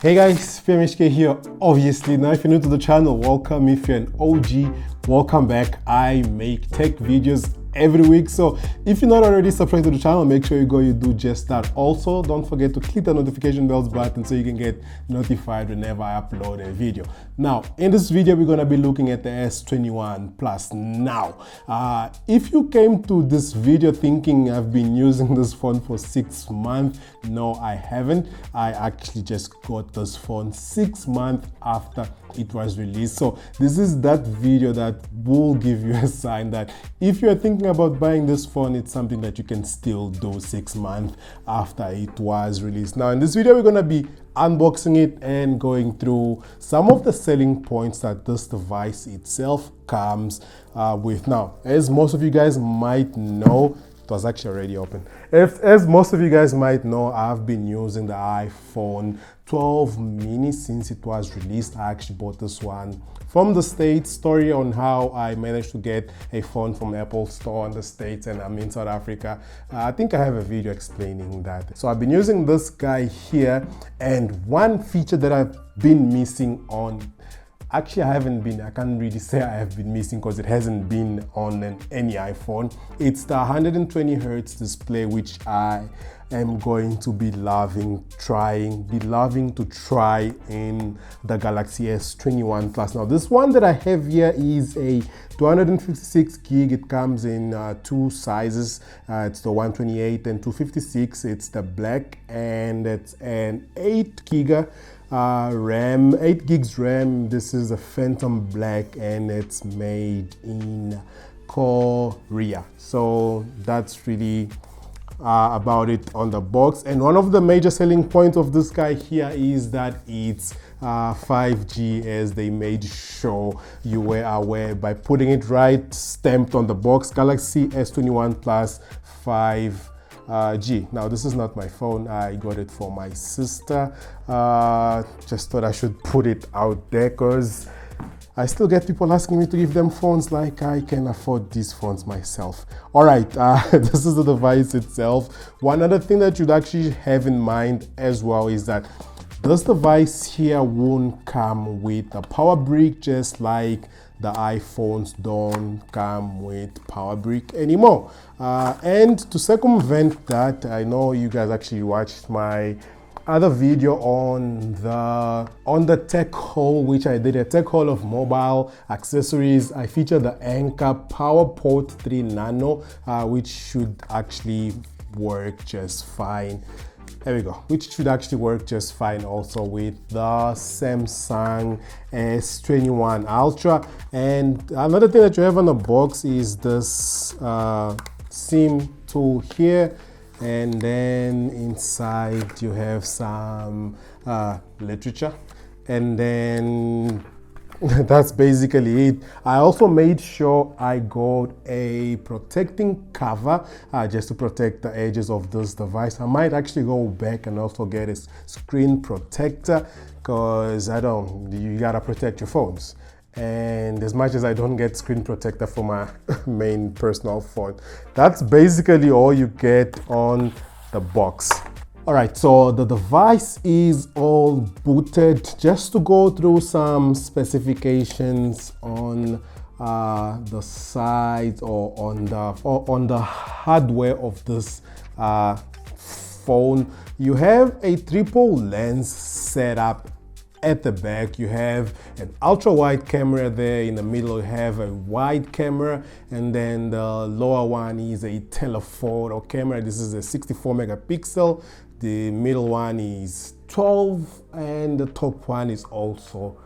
Hey guys, PMHK here, obviously. Now if you're new to the channel, welcome. If you're an OG, welcome back. I make tech videos every week, so if you're not already subscribed to the channel, make sure you do just that. Also, don't forget to click the notification bells button so you can get notified whenever I upload a video. Now in this video we're going to be looking at the S21 Plus. Now if you came to this video thinking I've been using this phone for 6 months, no, I haven't. I actually just got this phone 6 months after it was released. So this is that video that will give you a sign that if you're thinking about buying this phone, it's something that you can still do 6 months after it was released. Now in this video we're going to be unboxing it and going through some of the selling points that this device itself comes with. Now, as most of you guys might know, it was actually already open. As most of you guys might know, I've been using the iPhone 12 mini since it was released. I actually bought this one from the States. Story on how I managed to get a phone from Apple Store in the States and I'm in South Africa. I think I have a video explaining that. So I've been using this guy here, and one feature that I've been missing on, actually I can't really say I have been missing because it hasn't been on any iPhone. It's the 120 Hz display, which I am going to be loving to try in the Galaxy S21 Plus. Now this one that I have here is a 256 gig. It comes in two sizes. It's the 128 and 256. It's the black, and it's an 8 giga RAM, 8 gigs RAM. This is a Phantom Black and it's made in Korea. So that's really about it on the box. And one of the major selling points of this guy here is that it's 5G, as they made sure you were aware by putting it right stamped on the box. Galaxy S21 Plus 5G. Now this is not my phone, I got it for my sister. Just thought I should put it out there because I still get people asking me to give them phones like I can afford these phones myself. All right, this is the device itself. One other thing that you'd actually have in mind as well is that this device here won't come with a power brick, just like the iPhones don't come with power brick anymore. And to circumvent that, I know you guys actually watched my other video on the tech haul, which I did a tech haul of mobile accessories. I featured the Anker PowerPort 3 Nano, which should actually work just fine. There we go, which should actually work just fine also with the Samsung S21 Ultra. And another thing that you have on the box is this SIM tool here. And then inside you have some literature, and then that's basically it. I also made sure I got a protecting cover just to protect the edges of this device. I might actually go back and also get a screen protector because you gotta protect your phones. And as much as I don't get screen protector for my main personal phone, that's basically all you get on the box. All right, so the device is all booted. Just to go through some specifications on the sides or on the hardware of this phone. You have a triple lens setup. At the back you have an ultra wide camera there. In the middle you have a wide camera, and then the lower one is a telephoto camera. This is a 64 megapixel. The middle one is 12 and the top one is also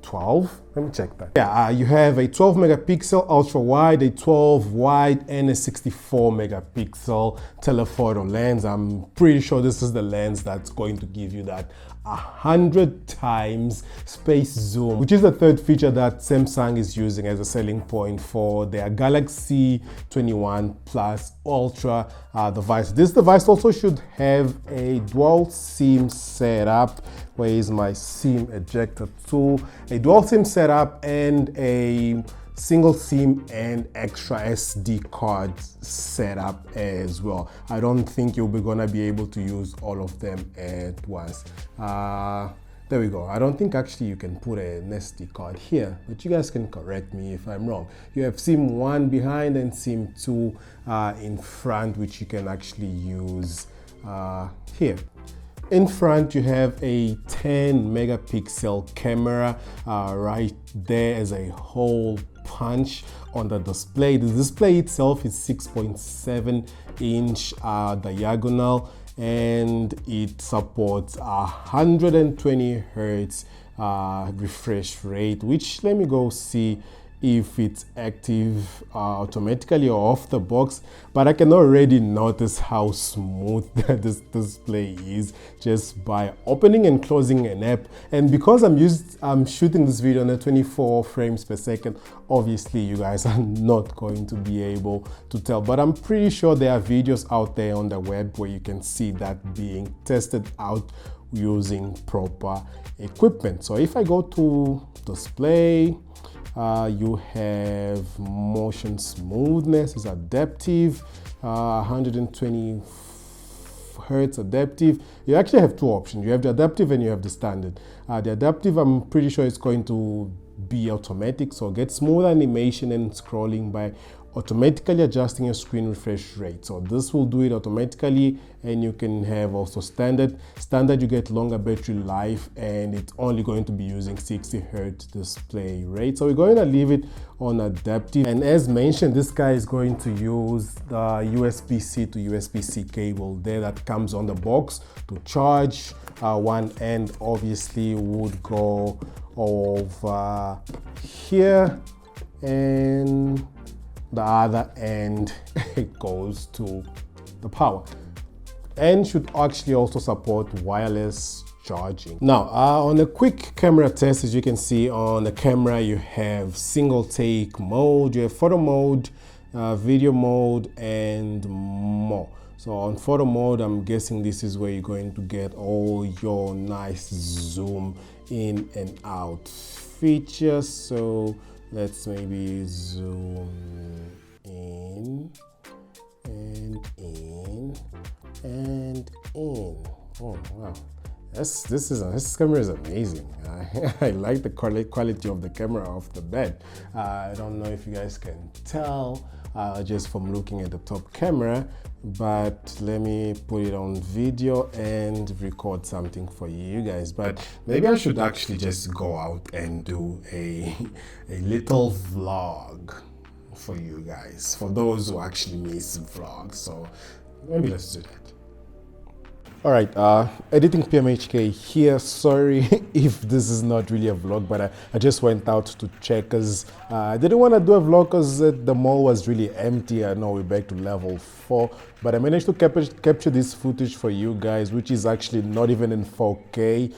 12. Let me check that. Yeah, you have a 12 megapixel ultra wide, a 12 wide, and a 64 megapixel telephoto lens. I'm pretty sure this is the lens that's going to give you that 100 times space zoom, which is the third feature that Samsung is using as a selling point for their Galaxy 21 Plus Ultra device. This device also should have a dual SIM setup. Where is my SIM ejector tool? A dual SIM setup and a single SIM and extra SD card setup as well. I don't think you'll be gonna be able to use all of them at once. There we go. I don't think actually you can put an SD card here, but you guys can correct me if I'm wrong. You have SIM 1 behind and SIM 2 in front, which you can actually use here. In front, you have a 10 megapixel camera right there as a hole punch on the display. The display itself is 6.7 inch diagonal, and it supports 120 hertz refresh rate, which, let me go see if it's active automatically or off the box, but I can already notice how smooth this display is just by opening and closing an app. And because I'm shooting this video on a 24 frames per second, obviously you guys are not going to be able to tell, but I'm pretty sure there are videos out there on the web where you can see that being tested out using proper equipment. So if I go to display, you have motion smoothness is adaptive, 120 hertz adaptive. You actually have two options. You have the adaptive and you have the standard. The adaptive, I'm pretty sure it's going to be automatic, so get smooth animation and scrolling by automatically adjusting your screen refresh rate. So this will do it automatically, and you can have also standard. Standard, you get longer battery life, and it's only going to be using 60 hertz display rate. So we're going to leave it on adaptive. And as mentioned, this guy is going to use the USB-C to USB-C cable there that comes on the box to charge. One end obviously would go over here, and the other end it goes to the power, and should actually also support wireless charging. Now on a quick camera test, as you can see on the camera, you have single take mode, you have photo mode, video mode, and more. So on photo mode, I'm guessing this is where you're going to get all your nice zoom in and out features. So let's maybe zoom in and in and in. Oh wow, this camera is amazing. I like the quality of the camera off the bat. I don't know if you guys can tell just from looking at the top camera, but let me put it on video and record something for you guys. But maybe I should actually just go out and do a little vlog for you guys, for those who actually miss vlogs. So maybe let's do that. All right, editing PMHK here. Sorry if this is not really a vlog, but I just went out to check, because I didn't want to do a vlog because the mall was really empty. I know we're back to level 4, but I managed to capture this footage for you guys, which is actually not even in 4K.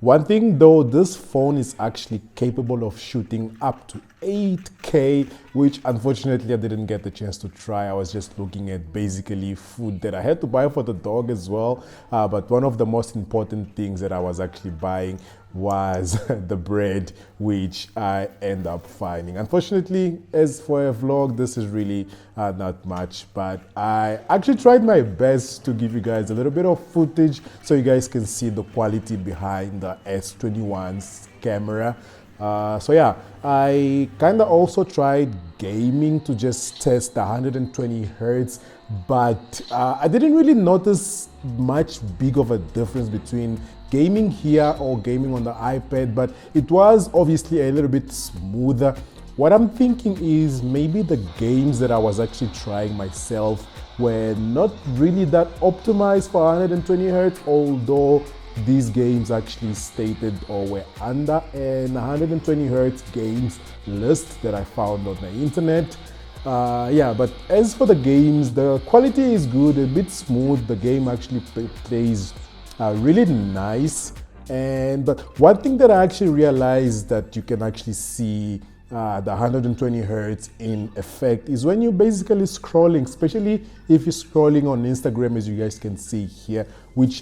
One thing though, this phone is actually capable of shooting up to 8K, which unfortunately I didn't get the chance to try. I was just looking at basically food that I had to buy for the dog as well. But one of the most important things that I was actually buying was the bread, which I end up finding. Unfortunately, as for a vlog, this is really not much, but I actually tried my best to give you guys a little bit of footage so you guys can see the quality behind the S21's camera. So yeah, I kind of also tried gaming to just test the 120 hertz, but I didn't really notice much big of a difference between gaming here or gaming on the iPad, but it was obviously a little bit smoother. What I'm thinking is maybe the games that I was actually trying myself were not really that optimized for 120 hertz, although these games actually stated or were under an 120 hertz games list that I found on the internet. Yeah, but as for the games, the quality is good, a bit smooth. The game actually plays really nice. But one thing that I actually realized that you can actually see the 120 hertz in effect is when you're basically scrolling, especially if you're scrolling on Instagram, as you guys can see here, which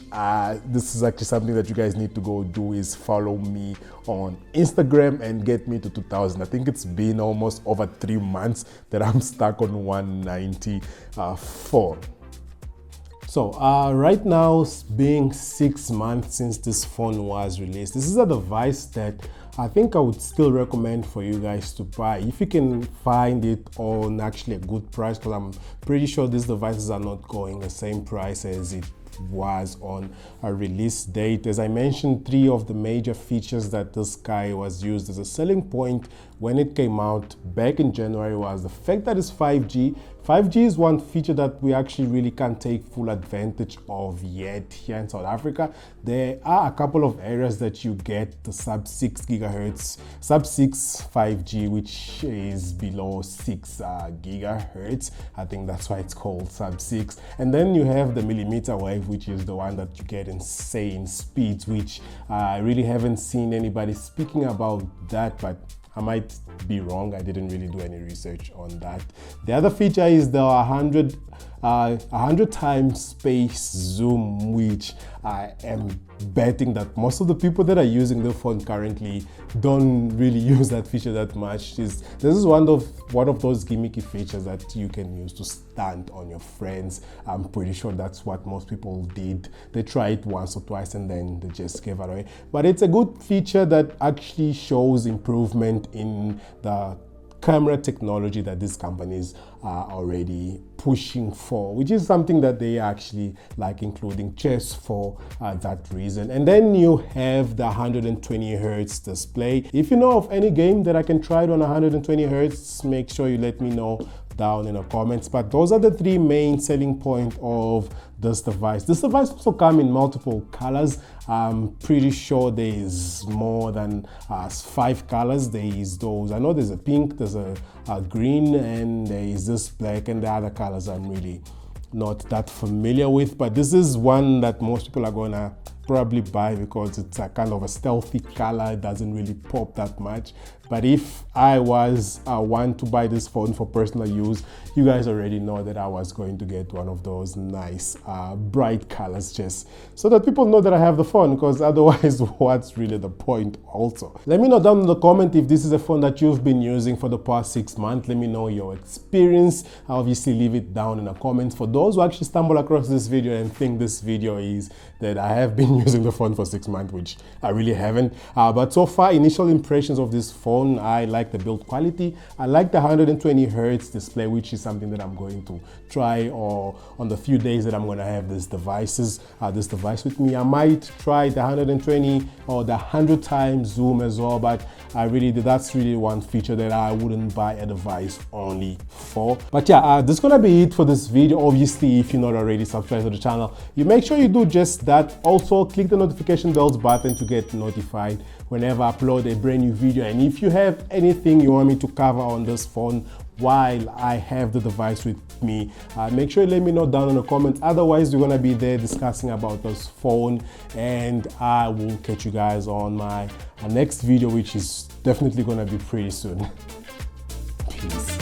this is actually something that you guys need to go do, is follow me on Instagram and get me to 2000. I think it's been almost over 3 months that I'm stuck on 194. So right now, being 6 months since this phone was released, this is a device that I think I would still recommend for you guys to buy if you can find it on actually a good price, because I'm pretty sure these devices are not going the same price as it was on a release date. As I mentioned, 3 of the major features that this guy was used as a selling point when it came out back in January was the fact that it's 5G. 5G is one feature that we actually really can't take full advantage of yet here in South Africa. There are a couple of areas that you get the sub 6 gigahertz, sub 6 5G, which is below 6 gigahertz. I think that's why it's called sub 6. And then you have the millimeter wave, which is the one that you get insane speeds, which I really haven't seen anybody speaking about that, but I might be wrong. I didn't really do any research on that. The other feature is the 100 times space zoom, which I am betting that most of the people that are using the phone currently don't really use that feature that much. This is one of those gimmicky features that you can use to stunt on your friends. I'm pretty sure that's what most people did. They tried it once or twice and then they just gave it away. But it's a good feature that actually shows improvement in the camera technology that these companies are already pushing for, which is something that they actually like including just for that reason. And then you have the 120 hertz display. If you know of any game that I can try it on 120 hertz, make sure you let me know down in the comments. But those are the 3 main selling points of this device. This device also comes in multiple colors. I'm pretty sure there is more than 5 colors. There is those, I know there's a pink, there's a green, and there is this black, and the other colors I'm really not that familiar with. But this is one that most people are gonna probably buy because it's a kind of a stealthy color. It doesn't really pop that much. But if I was one to buy this phone for personal use, you guys already know that I was going to get one of those nice bright colors, just so that people know that I have the phone, because otherwise what's really the point also? Let me know down in the comment if this is a phone that you've been using for the past 6 months. Let me know your experience. Obviously leave it down in the comments. For those who actually stumble across this video and think this video is that I have been using the phone for 6 months, which I really haven't. But so far, initial impressions of this phone, I like the build quality. I like the 120 hertz display, which is something that I'm going to try, or on the few days that I'm going to have this device with me. I might try the 120 or the 100 times zoom as well, but that's really one feature that I wouldn't buy a device only for. But yeah, this is gonna be it for this video. Obviously, if you're not already subscribed to the channel, you make sure you do just that. Also, click the notification bells button to get notified whenever I upload a brand new video. And if you have anything you want me to cover on this phone while I have the device with me, make sure you let me know down in the comments. Otherwise, we're gonna be there discussing about this phone, and I will catch you guys on my next video, which is definitely gonna be pretty soon. Peace.